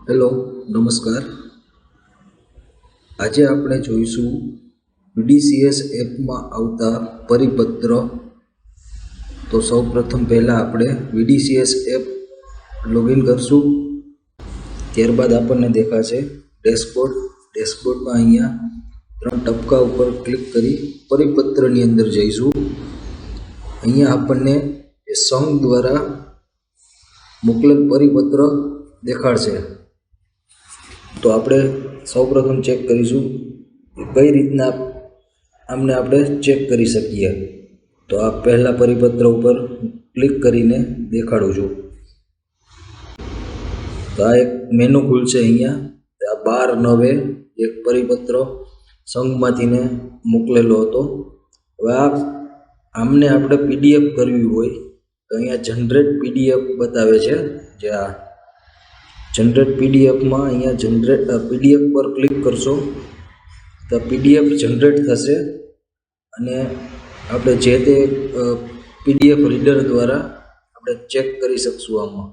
Hello, નમસ્કાર. આજે આપણે જોઈશું VDCS એપમાં આવતા પરિપત્ર. તો સૌપ્રથમ પહેલાં આપણે VDCS એપ લોગિન કરશું. ત્યારબાદ આપણને દેખાશે ડેશબોર્ડ. ડેશબોર્ડમાં અહીંયા 3 ટપકા ઉપર ક્લિક કરી પરિપત્રની અંદર જઈશું. અહીંયા આપણને એ સંઘ દ્વારા મોકલેલ પરિપત્ર દેખાડશે. તો આપણે સૌપ્રથમ ચેક કરીશું કઈ રીતના આમને આપણે ચેક કરી શકીએ. તો આ પહેલા પરિપત્ર ઉપર ક્લિક કરીને દેખાડું છું. તો આ એક મેનુ ખુલશે. અહીંયા આ 12/9 એક પરિપત્ર સંઘમાંથીને મોકલેલો હતો. હવે આમને આપણે PDF કરવી હોય તો અહીંયા જનરેટ PDF બતાવે છે. જે આ જનરેટ PDFમાં અહીંયા PDF પર ક્લિક કરશો તો PDF જનરેટ થશે અને આપણે જે તે PDF રીડર દ્વારા આપણે ચેક કરી શકશું આમાં.